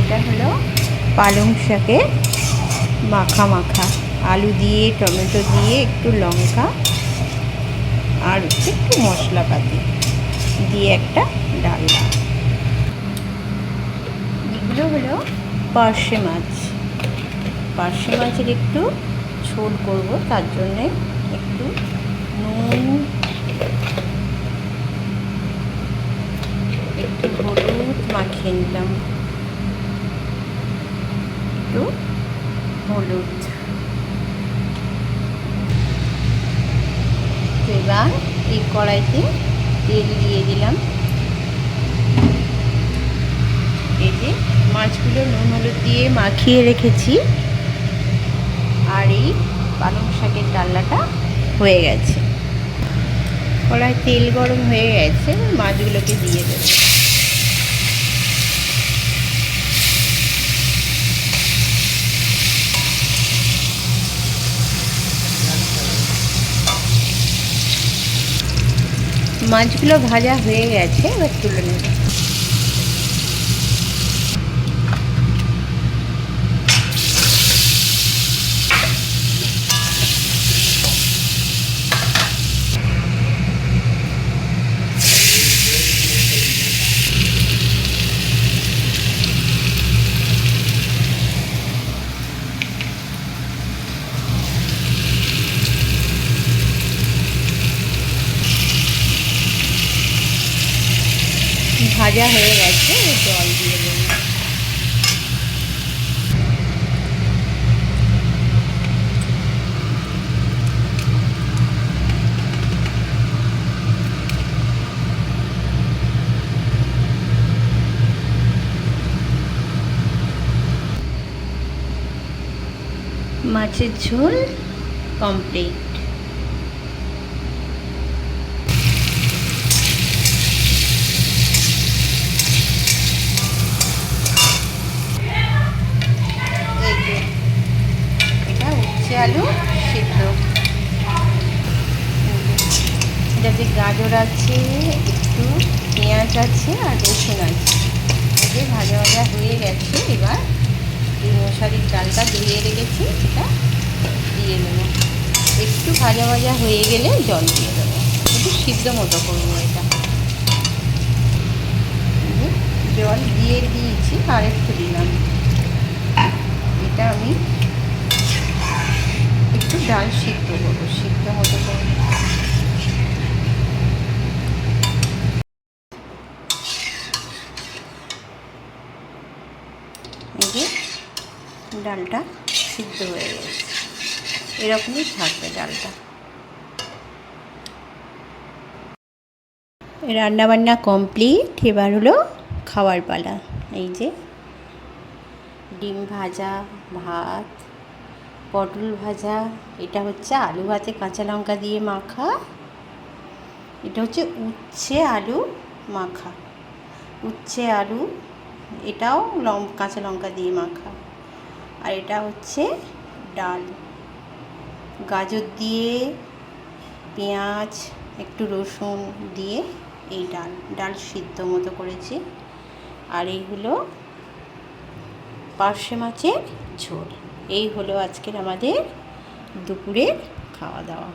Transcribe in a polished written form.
এটা হলো পালং শাকের মাখা মাখা, আলু দিয়ে টমেটো দিয়ে একটু লঙ্কা আর একটু মশলাপাতি দিয়ে একটা ডালনা। এগুলো হলো পার্শে মাছ। পার্শে মাছের একটু ঝোল করব, তার জন্যে একটু নুন, একটু হলুদ মাখিয়ে নিলাম, একটু হলুদ। এবার এই কড়াইতে তেল দিয়ে দিলাম। এই যে মাছগুলো নুন হলুদ দিয়ে মাখিয়ে রেখেছি, আর এই পালং শাকের ডালনাটা হয়ে গেছে। কড়াই তেল গরম হয়ে গেছে, মাছগুলোকে দিয়ে দেবো। মাছগুলো ভাজা হয়ে গেছে, এবার তুলে নেব। ভাজা হয়ে গেছে, জল দিয়ে দেব। মাছের ঝোল কমপ্লিট। এটা উচ্ছে আলু সিদ্ধ। এটাতে গাজর আছে, একটু পেঁয়াজ আছে আর রসুন আছে। এতে ভাজা ভাজা হয়ে গেছে। এবার এই মশারির ডালটা ধুয়ে রেখেছি, এটা দিয়ে দেবো। একটু ভাজা ভাজা হয়ে গেলে জল দিয়ে দেবো, একটু সিদ্ধ মতো করবো এটা। জল দিয়ে দিয়েছি, আর একটু দিলাম। এটা আমি একটু ডাল সিদ্ধ করবো, সিদ্ধ মতো করবো। এই যে ডালটা সিদ্ধ হয়ে গেছে, এরকমই থাকবে ডালটা। রান্নাবান্না কমপ্লিট, এবার হলো খাওয়ার পালা। এই যে ডিম ভাজা, ভাত, পটল ভাজা, এটা হচ্ছে আলু ভাতে কাঁচা লঙ্কা দিয়ে মাখা, এটা হচ্ছে উচ্ছে আলু মাখা, উচ্ছে আলু, এটাও কাঁচা লঙ্কা দিয়ে মাখা। আর এটা হচ্ছে ডাল, গাজর দিয়ে পেঁয়াজ একটু রসুন দিয়ে এই ডাল সিদ্ধ মতো করেছি। আর এই হলো পার্শে মাছের ঝোল। এই হলো আজকের আমাদের দুপুরের খাওয়া দাওয়া।